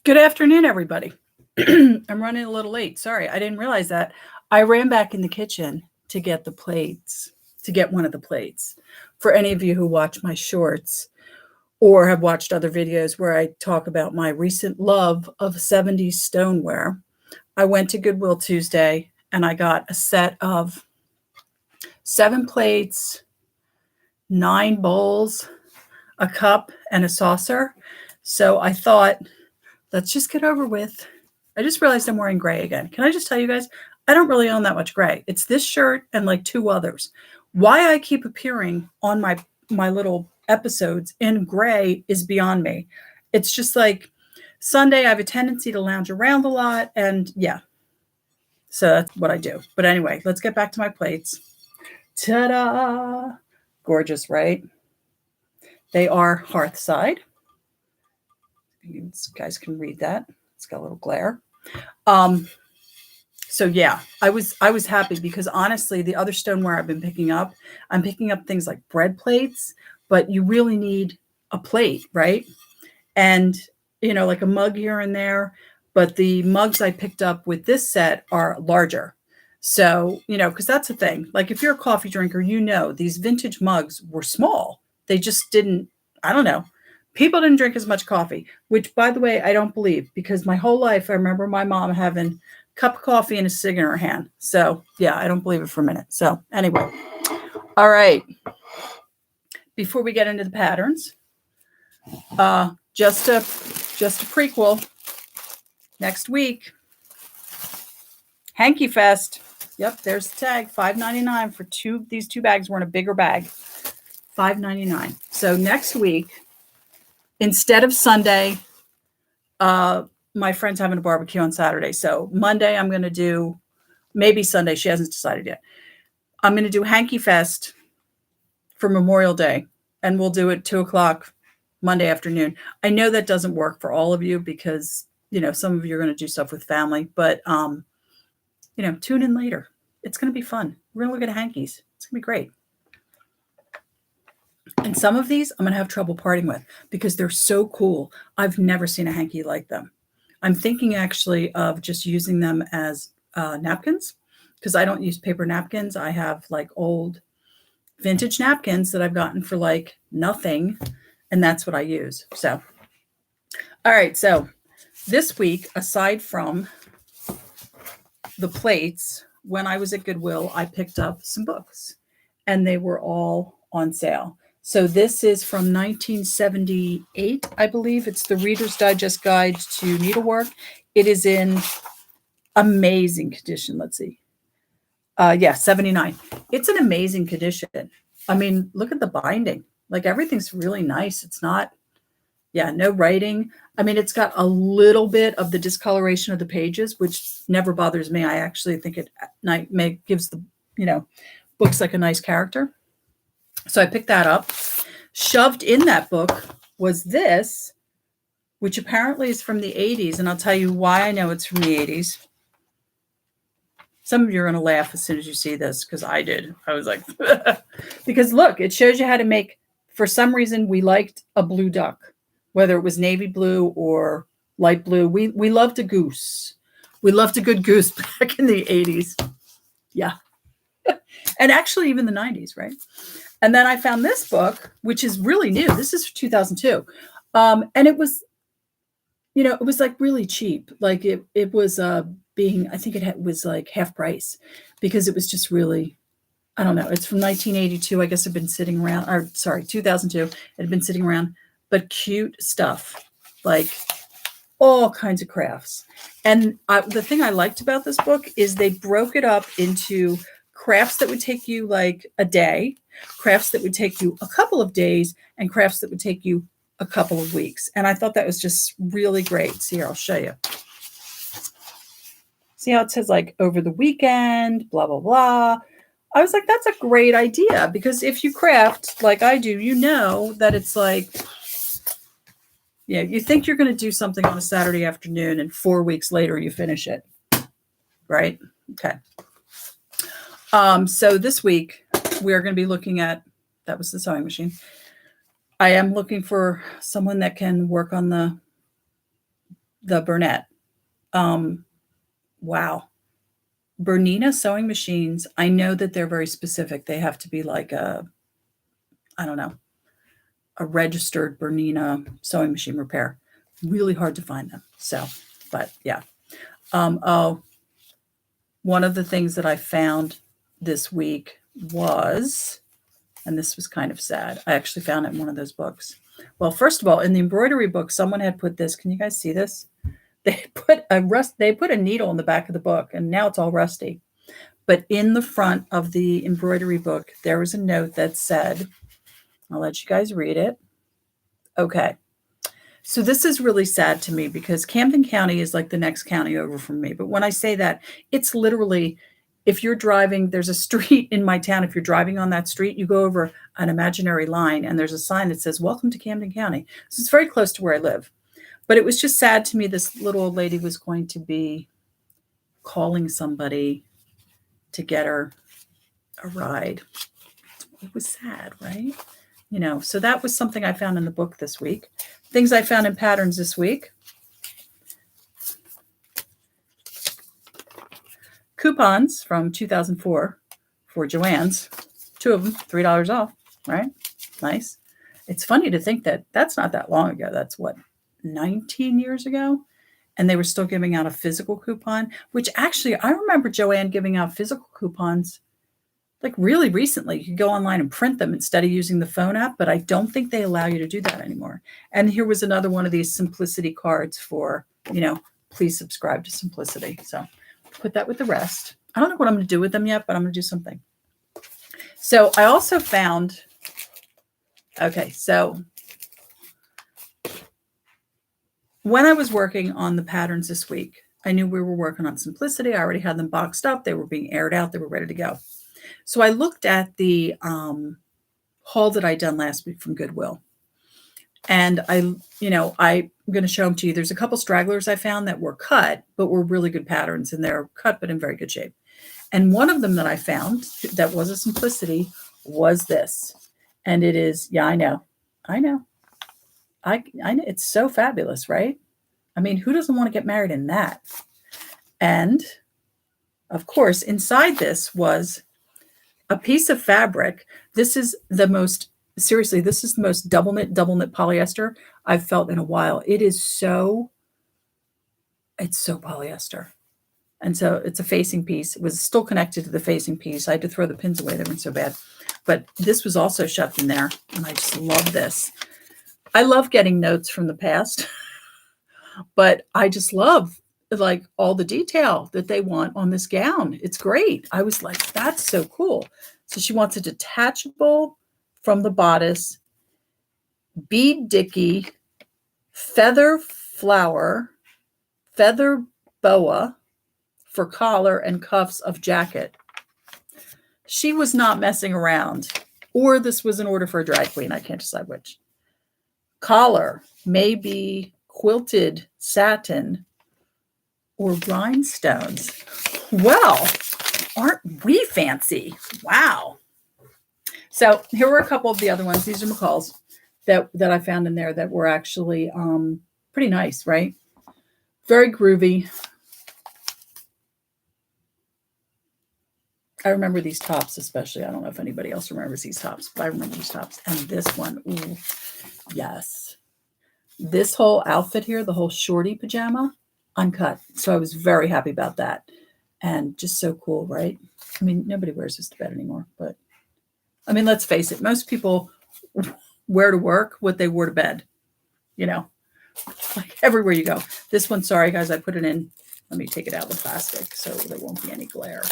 Good afternoon, everybody. I'm running a little late. Sorry, I didn't realize that. I ran back in the kitchen to get the plates, to get one of the plates. For any of you who watch my shorts or have watched other videos where I talk about my recent love of 70s stoneware, I went to Goodwill Tuesday and I got a set of 7 plates, 9 bowls, a cup, and a saucer. So I thought, let's just get over with. I just realized I'm wearing gray again. Can I just tell you guys, I don't really own that much gray. It's this shirt and like 2 others. Why I keep appearing on my little episodes in gray is beyond me. It's just like Sunday, I have a tendency to lounge around a lot, and yeah. So that's what I do. But anyway, let's get back to my plates. Ta-da! Gorgeous, right? They are Hearthside. You guys can read that. It's got a little glare. So yeah, I was happy because honestly, the other stoneware I've been picking up, I'm picking up things like bread plates, but you really need a plate, right? And like a mug here and there. But the mugs I picked up with this set are larger. So, because that's the thing. Like if you're a coffee drinker, these vintage mugs were small. They just didn't, I don't know. People didn't drink as much coffee, which, by the way, I don't believe, because my whole life I remember my mom having a cup of coffee and a cig in her hand. So, yeah, I don't believe it for a minute. So, anyway. All right. Before we get into the patterns, just a prequel. Next week, Hanky Fest. Yep, there's the tag, $5.99 for these 2 bags. Were in a bigger bag, $5.99. So next week, instead of Sunday, my friend's having a barbecue on Saturday. So Monday, I'm going to do, maybe Sunday. She hasn't decided yet. I'm going to do Hanky Fest for Memorial Day, and we'll do it 2:00 Monday afternoon. I know that doesn't work for all of you because, some of you are going to do stuff with family, but, tune in later. It's going to be fun. We're going to look at hankies. It's going to be great. And some of these I'm going to have trouble parting with because they're so cool. I've never seen a hanky like them. I'm thinking actually of just using them as napkins because I don't use paper napkins. I have like old vintage napkins that I've gotten for like nothing. And that's what I use. So, all right. So this week, aside from the plates, when I was at Goodwill, I picked up some books and they were all on sale. So this is from 1978, I believe. It's the Reader's Digest Guide to Needlework. It is in amazing condition. Let's see. 79. It's an amazing condition. I mean, look at the binding. Like everything's really nice. It's not, no writing. I mean, it's got a little bit of the discoloration of the pages, which never bothers me. I actually think it gives the, books like a nice character. So I picked that up. Shoved in that book was this, which apparently is from the 80s. And I'll tell you why I know it's from the 80s. Some of you are going to laugh as soon as you see this because I did. I was like, because look, it shows you how to make, for some reason, we liked a blue duck, whether it was navy blue or light blue. We loved a goose. We loved a good goose back in the 80s. Yeah. And actually even the 90s, right? And then I found this book, which is really new. This is 2002. And it was, it was like really cheap. Like it was I think it was like half price because it was just really, I don't know. It's from 1982. I guess it'd been sitting around, 2002. It had been sitting around, but cute stuff, like all kinds of crafts. And the thing I liked about this book is they broke it up into crafts that would take you like a day, crafts that would take you a couple of days, and crafts that would take you a couple of weeks. And I thought that was just really great. See here, I'll show you. See how it says like over the weekend, blah, blah, blah. I was like, that's a great idea because if you craft like I do, that it's like, you think you're going to do something on a Saturday afternoon and 4 weeks later you finish it. Right? Okay. So this week we are going to be looking at, that was the sewing machine. I am looking for someone that can work on the the Burnett. Wow. Bernina sewing machines. I know that they're very specific. They have to be like I don't know, a registered Bernina sewing machine repair. Really hard to find them. So, but yeah. Oh, one of the things that I found this week was, and this was kind of sad. I actually found it in one of those books. Well, first of all, in the embroidery book, someone had put this. Can you guys see this? They put a needle in the back of the book, and now it's all rusty. But in the front of the embroidery book, there was a note that said, I'll let you guys read it. Okay. So this is really sad to me because Camden County is like the next county over from me. But when I say that, it's literally, if you're driving, there's a street in my town. If you're driving on that street, you go over an imaginary line and there's a sign that says, "Welcome to Camden County." So it's very close to where I live. But it was just sad to me. This little old lady was going to be calling somebody to get her a ride. It was sad, right? You know, so that was something I found in the book this week. Things I found in patterns this week. Coupons from 2004 for Joann's. 2 of them, $3 off, right? Nice. It's funny to think that that's not that long ago. That's what, 19 years ago? And they were still giving out a physical coupon, which actually I remember Joann giving out physical coupons like really recently. You could go online and print them instead of using the phone app, but I don't think they allow you to do that anymore. And here was another one of these Simplicity cards for, you know, please subscribe to Simplicity. So put that with the rest. I don't know what I'm going to do with them yet, but I'm going to do something. So I also found, okay, so when I was working on the patterns this week, I knew we were working on Simplicity. I already had them boxed up. They were being aired out. They were ready to go. So I looked at the haul that I'd done last week from Goodwill. And I'm going to show them to you. There's a couple stragglers I found that were cut, but were really good patterns. And they're cut, but in very good shape. And one of them that I found that was a Simplicity was this. And it is, yeah, I know. I know. It's so fabulous, right? I mean, who doesn't want to get married in that? And of course, inside this was a piece of fabric. This is the most, seriously, this is the most double knit polyester I've felt in a while. It's so polyester. And so it's a facing piece. It was still connected to the facing piece. I had to throw the pins away. They weren't so bad. But this was also shoved in there. And I just love this. I love getting notes from the past, but I just love like all the detail that they want on this gown. It's great. I was like, that's so cool. So she wants a detachable from the bodice, bead dicky, feather flower, feather boa for collar and cuffs of jacket. She was not messing around, or this was an order for a drag queen. I can't decide which. Collar may be quilted satin or rhinestones. Well, aren't we fancy? Wow. So here were a couple of the other ones. These are McCall's that I found in there that were actually pretty nice, right? Very groovy. I remember these tops especially. I don't know if anybody else remembers these tops, but I remember these tops. And this one, ooh, yes. This whole outfit here, the whole shorty pajama, uncut. So I was very happy about that. And just so cool, right? I mean, nobody wears this to bed anymore. But, I mean, let's face it. Most people wear to work what they wore to bed. You know, like everywhere you go. This one, sorry, guys, I put it in. Let me take it out of the plastic so there won't be any glare.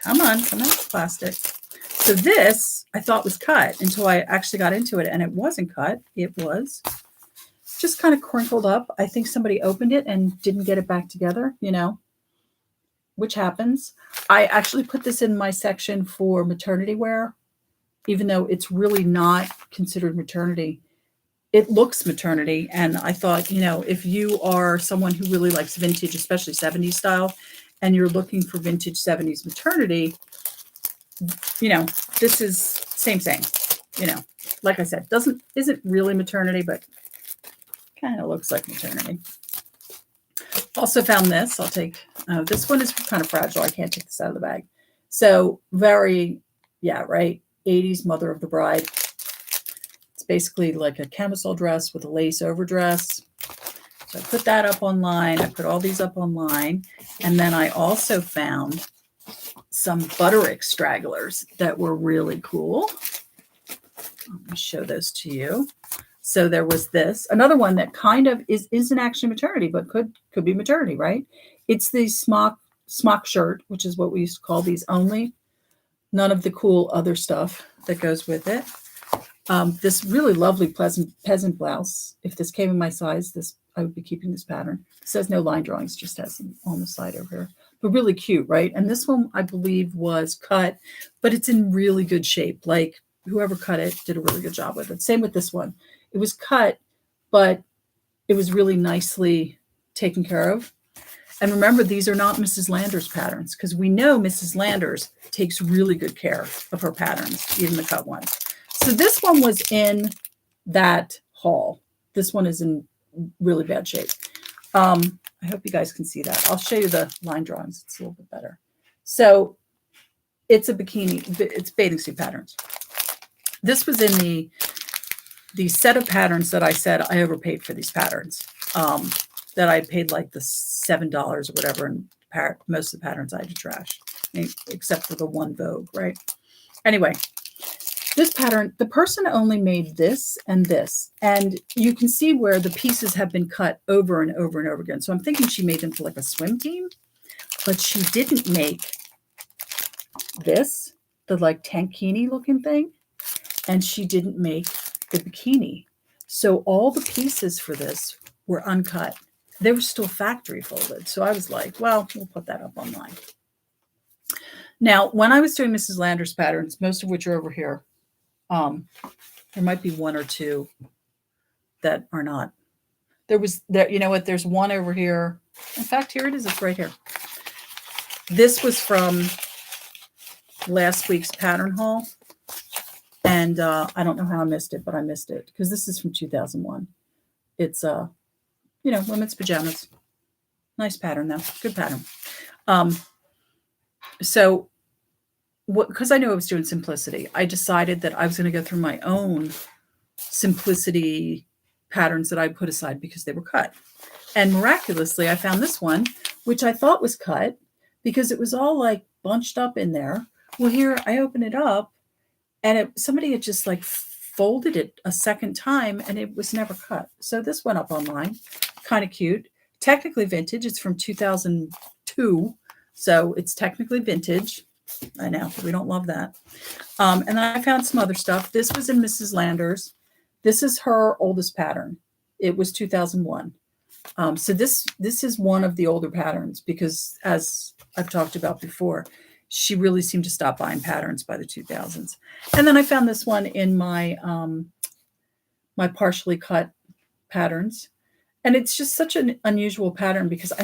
Come on, come out of plastic. So this I thought was cut until I actually got into it, and it wasn't cut. It was just kind of crinkled up. I think somebody opened it and didn't get it back together, you know, which happens. I actually put this in my section for maternity wear, even though it's really not considered maternity. It looks maternity, and I thought, you know, if you are someone who really likes vintage, especially 70s style, and you're looking for vintage 70s maternity, you know, this is same, you know, like I said, isn't really maternity, but kind of looks like maternity. Also found this. I'll take, this one is kind of fragile. I can't take this out of the bag. So very, yeah, right. 80s Mother of the Bride. It's basically like a camisole dress with a lace overdress. So I put that up online. I put all these up online. And then I also found some Butterick stragglers that were really cool. Let me show those to you. So there was this, another one that kind of isn't actually maternity, but could be maternity, right? It's the smock shirt, which is what we used to call these only. None of the cool other stuff that goes with it. This really lovely peasant blouse. If this came in my size, I would be keeping this pattern. It says no line drawings, just has them on the side over here. But really cute, right? And this one, I believe, was cut, but it's in really good shape. Like whoever cut it did a really good job with it. Same with this one. It was cut, but it was really nicely taken care of. And remember, these are not Mrs. Landers patterns, because we know Mrs. Landers takes really good care of her patterns, even the cut ones. So this one was in that haul. This one is in really bad shape. I hope you guys can see that. I'll show you the line drawings. It's a little bit better. So it's a bikini. It's bathing suit patterns. This was in the set of patterns that I said I overpaid for these patterns. That I paid like the $7 or whatever, and most of the patterns I had to trash, except for the one Vogue, right? Anyway, this pattern, the person only made this, and you can see where the pieces have been cut over and over and over again. So I'm thinking she made them for like a swim team, but she didn't make this, the like tankini looking thing, and she didn't make the bikini. So all the pieces for this were uncut. They were still factory folded. So I was like, well, we'll put that up online. Now, when I was doing Mrs. Landers patterns, most of which are over here, there might be one or two that are not. You know what? There's one over here. In fact, here it is. It's right here. This was from last week's pattern haul. And I don't know how I missed it, but I missed it because this is from 2001. It's women's pajamas. Nice pattern though. Good pattern. So because I knew I was doing simplicity, I decided that I was going to go through my own simplicity patterns that I put aside because they were cut. And miraculously, I found this one, which I thought was cut because it was all like bunched up in there. Well, here I open it up and somebody had just like folded it a second time and it was never cut. So this went up online. Kind of cute. Technically vintage. It's from 2002. So it's technically vintage. I know, we don't love that. And then I found some other stuff. This was in Mrs. Landers. This is her oldest pattern. It was 2001. So this is one of the older patterns because, as I've talked about before, she really seemed to stop buying patterns by the 2000s. And then I found this one in my my partially cut patterns. And it's just such an unusual pattern because I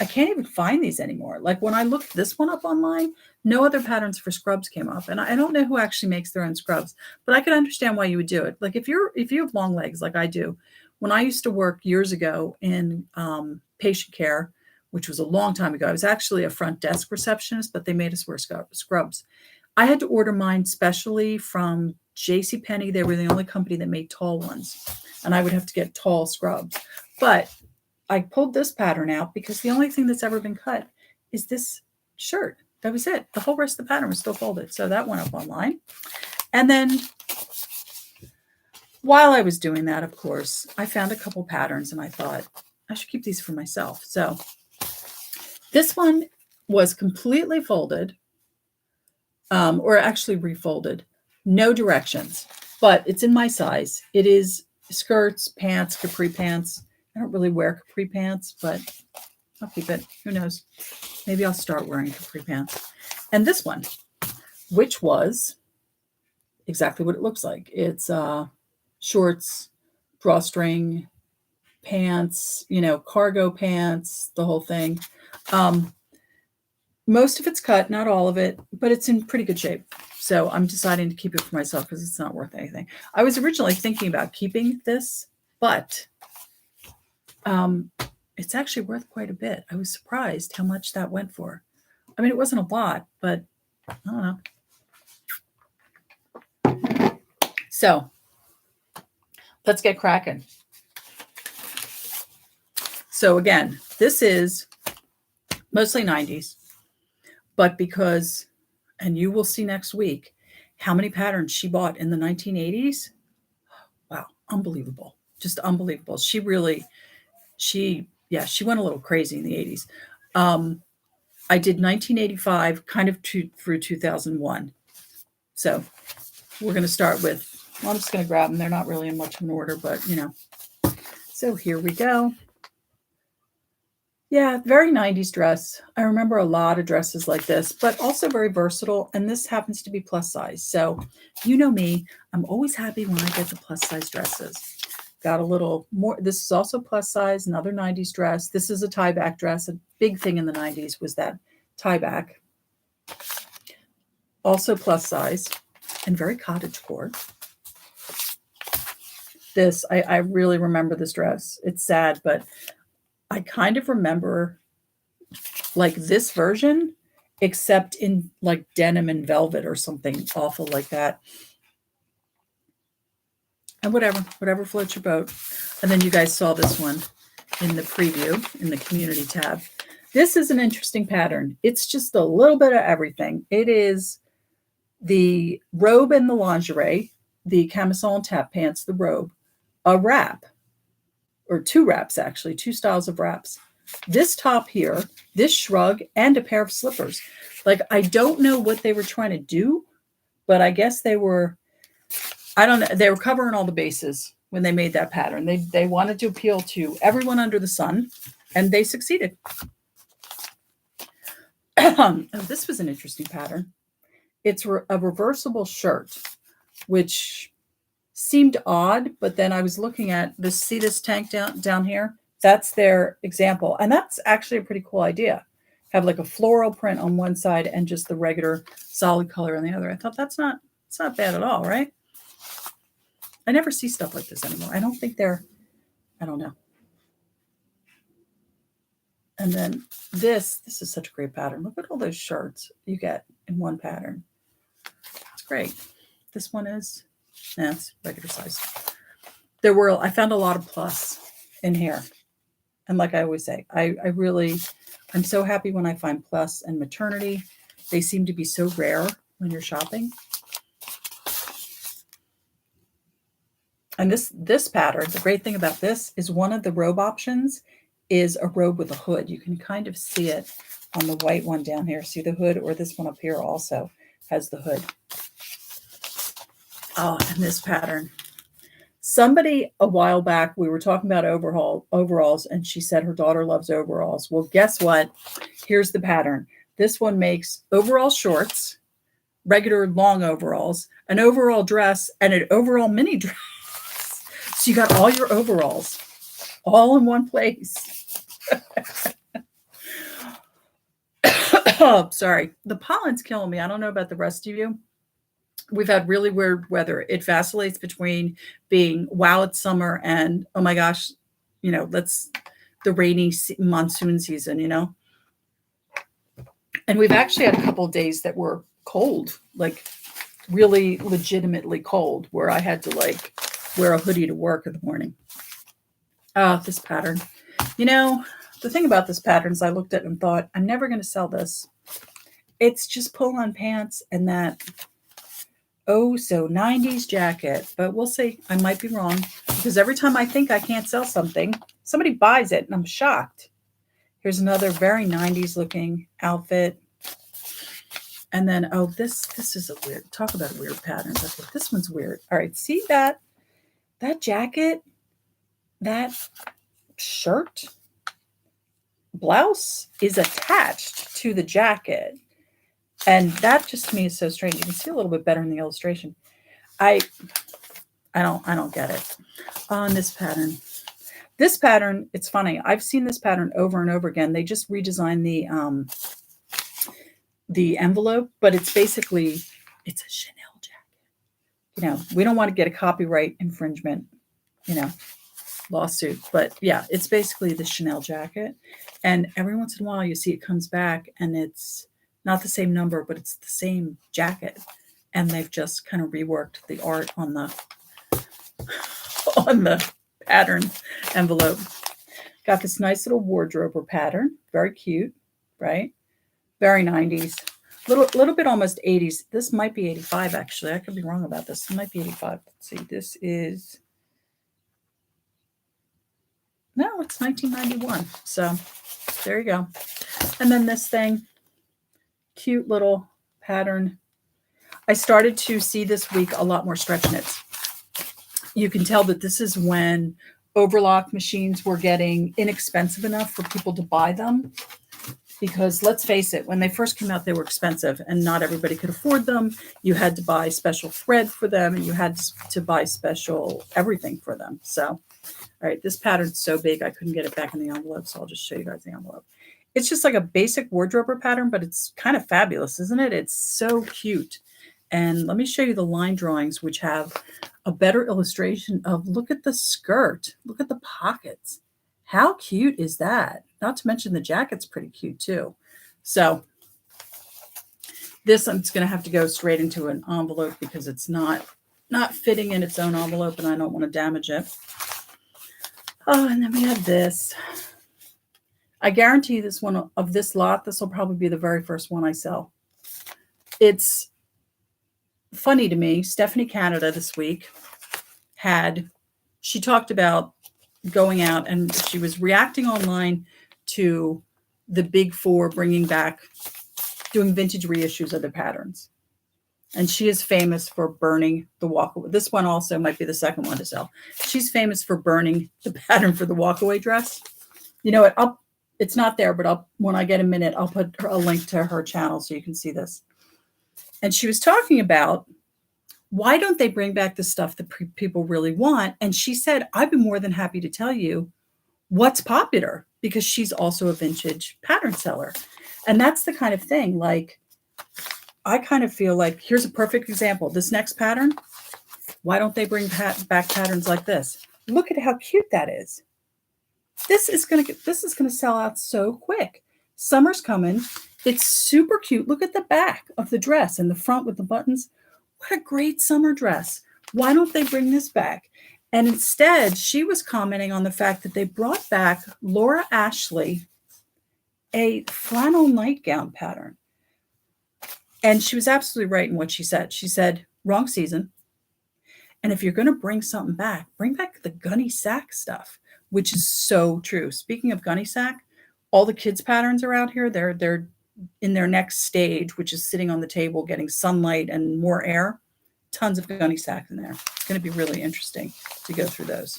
can't even find these anymore. Like when I looked this one up online, no other patterns for scrubs came up. And I don't know who actually makes their own scrubs, but I could understand why you would do it. Like if you have long legs like I do, when I used to work years ago in patient care, which was a long time ago, I was actually a front desk receptionist, but they made us wear scrubs. I had to order mine specially from JCPenney. They were the only company that made tall ones. And I would have to get tall scrubs. But I pulled this pattern out because the only thing that's ever been cut is this shirt. That was it. The whole rest of the pattern was still folded. So that went up online. And then while I was doing that, of course, I found a couple patterns and I thought I should keep these for myself. So this one was completely folded, or actually refolded. No directions, but it's in my size. It is skirts, pants, capri pants. I don't really wear capri pants, but I'll keep it. Who knows? Maybe I'll start wearing capri pants. And this one, which was exactly what it looks like. It's shorts, drawstring, pants, cargo pants, the whole thing. Most of it's cut, not all of it, but it's in pretty good shape. So I'm deciding to keep it for myself because it's not worth anything. I was originally thinking about keeping this, but it's actually worth quite a bit. I was surprised how much that went for. I mean, it wasn't a lot, but I don't know. So let's get cracking. So again, this is mostly 90s, but because, and you will see next week how many patterns she bought in the 1980s. Wow, unbelievable. Just unbelievable. She went a little crazy in the 80s. I did 1985 kind of through 2001. So we're going to start with, well, I'm just going to grab them. They're not really in much of an order, but you know. So here we go. Yeah, very 90s dress. I remember a lot of dresses like this, but also very versatile. And this happens to be plus size. So you know me, I'm always happy when I get the plus size dresses. Got a little more. This is also plus size, another 90s dress. This is a tie back dress. A big thing in the 90s was that tie back. Also plus size and very cottagecore. This, I really remember this dress. It's sad, but I kind of remember like this version, except in like denim and velvet or something awful like that. And whatever floats your boat. And then you guys saw this one in the preview in the community tab. This is an interesting pattern. It's just a little bit of everything. It is the robe and the lingerie, the camisole and tap pants, the robe, a wrap, or two wraps actually, two styles of wraps. This top here, this shrug, and a pair of slippers. Like, I don't know what they were trying to do, but I guess they were, I don't know, they were covering all the bases when they made that pattern. They wanted to appeal to everyone under the sun, and they succeeded. Oh, this was an interesting pattern. It's a reversible shirt, which seemed odd, but then I was looking at this, see this tank down here? That's their example. And that's actually a pretty cool idea. Have like a floral print on one side and just the regular solid color on the other. I thought it's not bad at all, right? I never see stuff like this anymore. I don't think I don't know. And then this is such a great pattern. Look at all those shirts you get in one pattern. It's great. This one is, it's regular size. I found a lot of plus in here. And like I always say, I'm so happy when I find plus and maternity. They seem to be so rare when you're shopping. And this pattern, the great thing about this is one of the robe options is a robe with a hood. You can kind of see it on the white one down here. See the hood, or this one up here also has the hood. Oh, and this pattern. Somebody a while back, we were talking about overalls, and she said her daughter loves overalls. Well, guess what? Here's the pattern. This one makes overall shorts, regular long overalls, an overall dress, and an overall mini dress. So you got all your overalls all in one place. Oh, sorry. The pollen's killing me. I don't know about the rest of you. We've had really weird weather. It vacillates between being, wow, it's summer, and oh my gosh, let's the rainy monsoon season, And we've actually had a couple of days that were cold, like really legitimately cold, where I had to like wear a hoodie to work in the morning. This pattern. The thing about this pattern is I looked at it and thought, I'm never going to sell this. It's just pull-on pants and that so 90s jacket. But we'll see. I might be wrong, because every time I think I can't sell something, somebody buys it and I'm shocked. Here's another very 90s looking outfit. And then, this is a weird, talk about weird patterns. Okay, this one's weird. All right, see that jacket, that shirt, blouse is attached to the jacket. And that just to me is so strange. You can see a little bit better in the illustration. I don't get it. On this pattern. This pattern, it's funny. I've seen this pattern over and over again. They just redesigned the envelope, but it's a Chanel jacket. We don't want to get a copyright infringement, lawsuit. But yeah, it's basically the Chanel jacket. And every once in a while you see it comes back and it's not the same number, but it's the same jacket. And they've just kind of reworked the art on the on the pattern envelope. Got this nice little wardrobe pattern. Very cute, right? Very 90s. Little bit almost 80s. This might be 85 actually. I could be wrong about this. It might be 85. Let's see. This is no, it's 1991. So there you go. And then this thing, cute little pattern. I started to see this week a lot more stretch knits. You can tell that this is when overlock machines were getting inexpensive enough for people to buy them. Because let's face it, when they first came out, they were expensive and not everybody could afford them. You had to buy special thread for them and you had to buy special everything for them. So, all right, this pattern's so big, I couldn't get it back in the envelope. So I'll just show you guys the envelope. It's just like a basic wardrobe pattern, but it's kind of fabulous, isn't it? It's so cute. And let me show you the line drawings, which have a better illustration of, look at the skirt, look at the pockets. How cute is that? Not to mention the jacket's pretty cute too. So this I'm just going to have to go straight into an envelope because it's not fitting in its own envelope and I don't want to damage it. Oh, and then we have this. I guarantee this one of this lot, this will probably be the very first one I sell. It's funny to me. Stephanie Canada this week she talked about going out and she was reacting online to the big four doing vintage reissues of the patterns. And she is famous for burning the walkaway. This one also might be the second one to sell. She's famous for burning the pattern for the walkaway dress. You know what? It's not there, but when I get a minute, I'll put a link to her channel so you can see this. And she was talking about, why don't they bring back the stuff that people really want? And she said, I'd be more than happy to tell you what's popular, because she's also a vintage pattern seller. And that's the kind of thing, like, I kind of feel like, here's a perfect example. This next pattern, why don't they bring back patterns like this? Look at how cute that is. This is going to sell out so quick. Summer's coming. It's super cute. Look at the back of the dress and the front with the buttons. What a great summer dress. Why don't they bring this back? And instead, she was commenting on the fact that they brought back Laura Ashley, a flannel nightgown pattern. And she was absolutely right in what she said. She said, wrong season. And if you're going to bring something back, bring back the gunny sack stuff, which is so true. Speaking of gunny sack, all the kids' patterns are out here. They're in their next stage, which is sitting on the table, getting sunlight and more air. Tons of gunny sacks in there. It's going to be really interesting to go through those.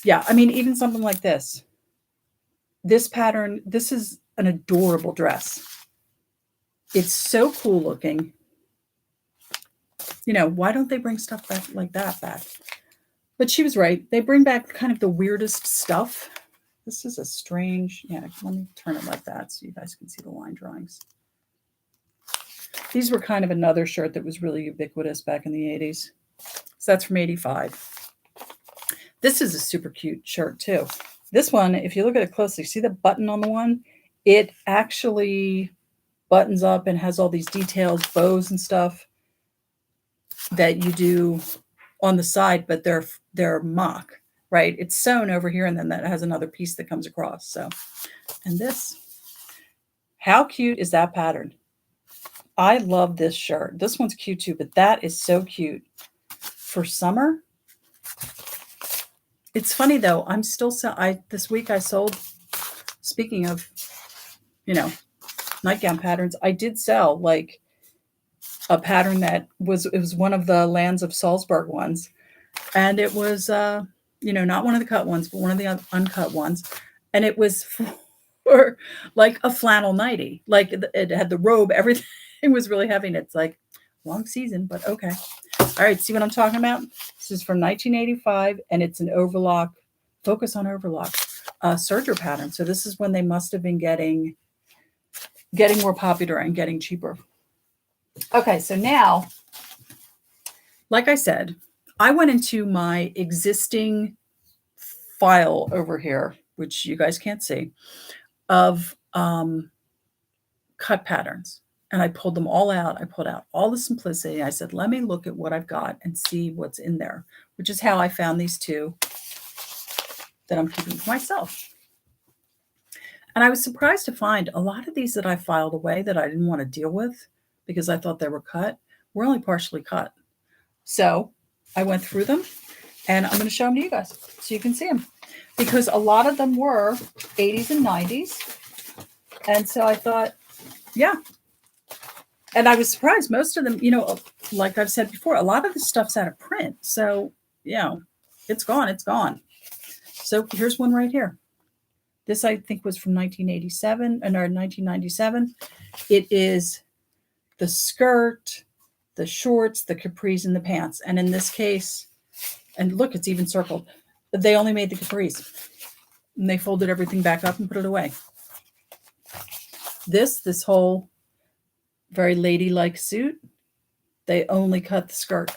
Yeah, I mean, even something like this. This pattern, this is an adorable dress. It's so cool looking. You know, why don't they bring stuff back like that back? But she was right. They bring back kind of the weirdest stuff. This is a strange, yeah, let me turn it like that so you guys can see the line drawings. These were kind of another shirt that was really ubiquitous back in the 80s. So that's from 85. This is a super cute shirt too. This one, if you look at it closely, see the button on the one? It actually buttons up and has all these details, bows and stuff that you do on the side, but they're mock, right? It's sewn over here and then that has another piece that comes across. So, and this, how cute is that pattern? I love this shirt. This one's cute too, but that is so cute for summer. It's funny though. I'm still this week I sold, speaking of, you know, nightgown patterns, I did sell like a pattern that was one of the Lands of Salzburg ones. And it was, you know, not one of the cut ones, but one of the uncut ones. And it was for like a flannel nightie. Like it had the robe, everything was really heavy. And it's like long season, but okay. All right. See what I'm talking about? This is from 1985 and it's an overlock, focus on overlock, serger pattern. So this is when they must have been getting more popular and getting cheaper. Okay. So now, like I said, I went into my existing file over here, which you guys can't see, of cut patterns. And I pulled them all out. I pulled out all the simplicity. I said, let me look at what I've got and see what's in there, which is how I found these two that I'm keeping for myself. And I was surprised to find a lot of these that I filed away that I didn't want to deal with because I thought they were cut were only partially cut. So I went through them and I'm going to show them to you guys so you can see them, because a lot of them were 80s and 90s. And so I thought, yeah. And I was surprised. Most of them, you know, like I've said before, a lot of this stuff's out of print. So, you know, it's gone. It's gone. So here's one right here. This, I think, was from 1987 or 1997. It is the skirt, the shorts, the capris, and the pants. And in this case, and look, it's even circled. They only made the capris. And they folded everything back up and put it away. This whole very ladylike suit, they only cut the skirt.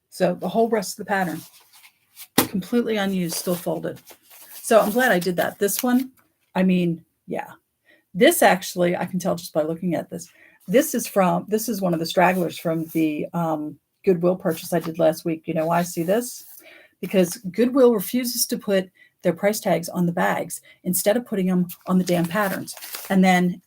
So the whole rest of the pattern, completely unused, still folded. So I'm glad I did that. This one, I mean, yeah. This actually, I can tell just by looking at this. This is one of the stragglers from the Goodwill purchase I did last week. You know why I see this? Because Goodwill refuses to put their price tags on the bags instead of putting them on the damn patterns. And then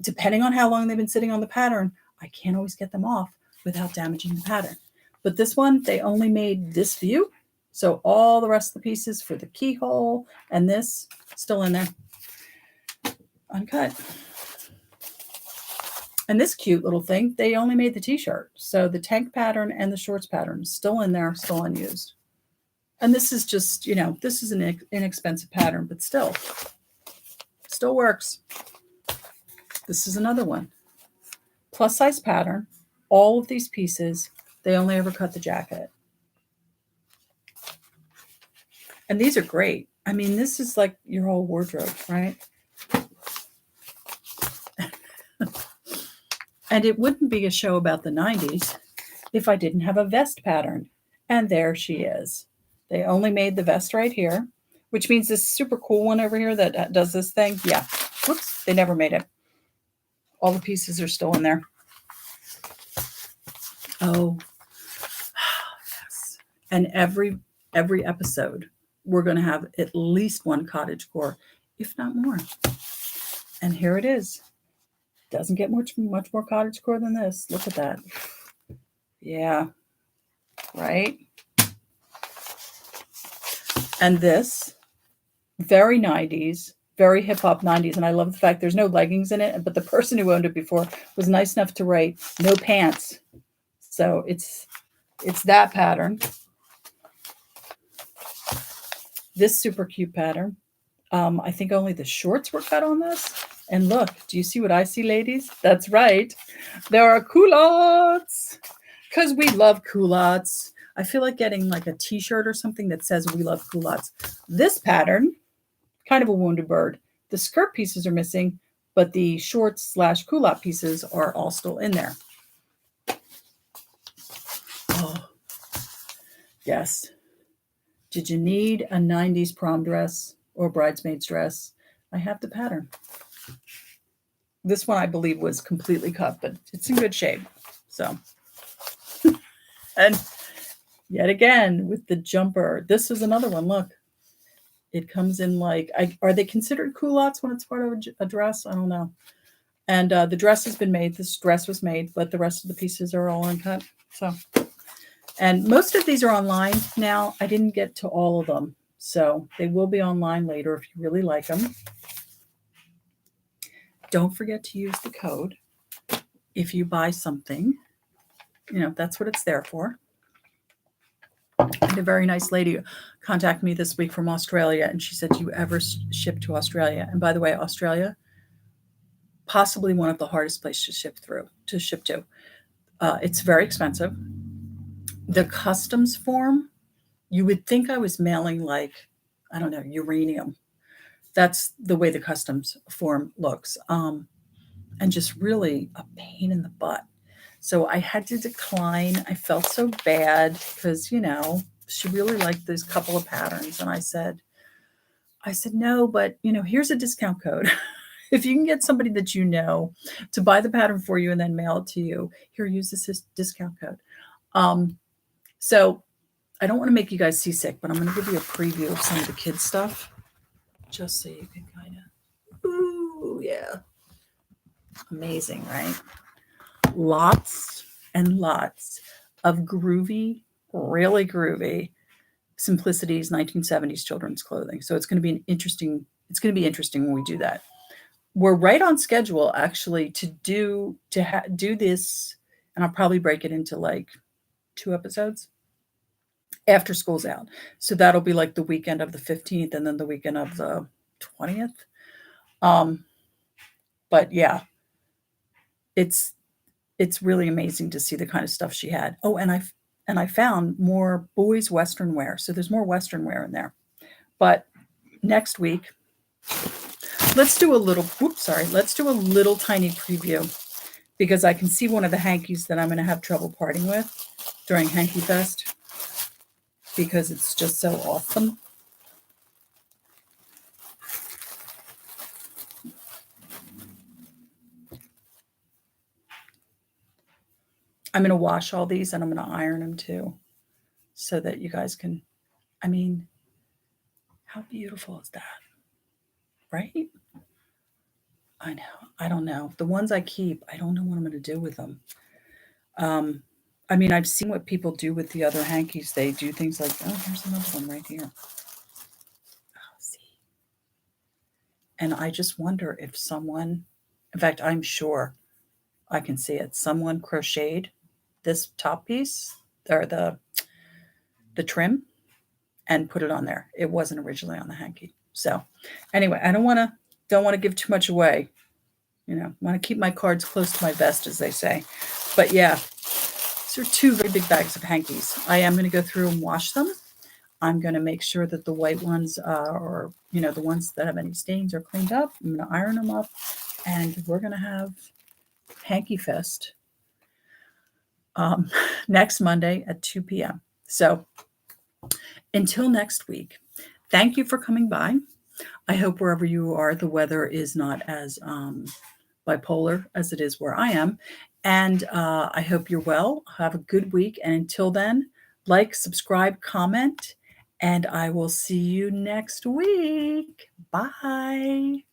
depending on how long they've been sitting on the pattern, I can't always get them off without damaging the pattern. But this one, they only made this view. So all the rest of the pieces for the keyhole and this still in there, uncut. And this cute little thing, they only made the t-shirt. So the tank pattern and the shorts pattern still in there, still unused. And this is just, you know, this is an inexpensive pattern, but still works. This is another one. Plus size pattern. All of these pieces, they only ever cut the jacket. And these are great. I mean, this is like your whole wardrobe, right? And it wouldn't be a show about the 90s if I didn't have a vest pattern. And there she is. They only made the vest right here, which means this super cool one over here that does this thing. Yeah. Whoops. They never made it. All the pieces are still in there. Oh, yes. And every episode, we're going to have at least one cottagecore, if not more. And here it is. Doesn't get much more cottagecore than this. Look at that. Yeah. Right? And this, very 90s, very hip-hop 90s. And I love the fact there's no leggings in it. But the person who owned it before was nice enough to write no pants. So it's that pattern. This super cute pattern. I think only the shorts were cut on this. And look, do you see what I see, ladies? That's right. There are culottes. Because we love culottes. I feel like getting like a t-shirt or something that says we love culottes. This pattern, kind of a wounded bird. The skirt pieces are missing, but the shorts / culotte pieces are all still in there. Oh, yes. Did you need a 90s prom dress or bridesmaid's dress? I have the pattern. This one I believe was completely cut, but it's in good shape. So, and yet again with the jumper, this is another one. Look, it comes in like, are they considered culottes when it's part of a dress? I don't know. And the dress has been made. This dress was made, but the rest of the pieces are all uncut. So. And most of these are online now. I didn't get to all of them. So they will be online later if you really like them. Don't forget to use the code if you buy something. You know, that's what it's there for. I had a very nice lady contact me this week from Australia, and she said, do you ever ship to Australia? And by the way, Australia, possibly one of the hardest places to ship to. It's very expensive. The customs form, you would think I was mailing like, I don't know, uranium. That's the way the customs form looks. And just really a pain in the butt. So I had to decline. I felt so bad because, you know, she really liked these couple of patterns. And I said, no, but here's a discount code. If you can get somebody that to buy the pattern for you and then mail it to you, here, use this discount code. So I don't want to make you guys seasick, but I'm going to give you a preview of some of the kids' stuff, just so you can kind of, ooh, yeah. Amazing, right? Lots and lots of groovy, really groovy Simplicities 1970s children's clothing. So it's going to be interesting when we do that. We're right on schedule actually to do this, and I'll probably break it into like 2 episodes after school's out. So that'll be like the weekend of the 15th and then the weekend of the 20th. But yeah, it's really amazing to see the kind of stuff she had. Oh, and I found more boys Western wear. So there's more Western wear in there. But next week, let's do a little tiny preview, because I can see one of the hankies that I'm going to have trouble parting with during Hanky Fest, because it's just so awesome. I'm going to wash all these and I'm going to iron them too, so that you guys can, how beautiful is that? Right? I know. I don't know. The ones I keep, I don't know what I'm going to do with them. I've seen what people do with the other hankies. They do things like, oh, here's another one right here. Oh, see. And I just wonder if someone, in fact, I'm sure I can see it. Someone crocheted this top piece, or the trim, and put it on there. It wasn't originally on the hanky. So anyway, I don't want to give too much away. Want to keep my cards close to my vest, as they say. But yeah, these are 2 very big bags of hankies. I am going to go through and wash them. I'm going to make sure that the white ones or the ones that have any stains are cleaned up. I'm going to iron them up, and we're going to have Hanky Fest next Monday at 2 p.m. So until next week, thank you for coming by. I hope wherever you are, the weather is not as bipolar as it is where I am. And I hope you're well. Have a good week. And until then, like, subscribe, comment, and I will see you next week. Bye.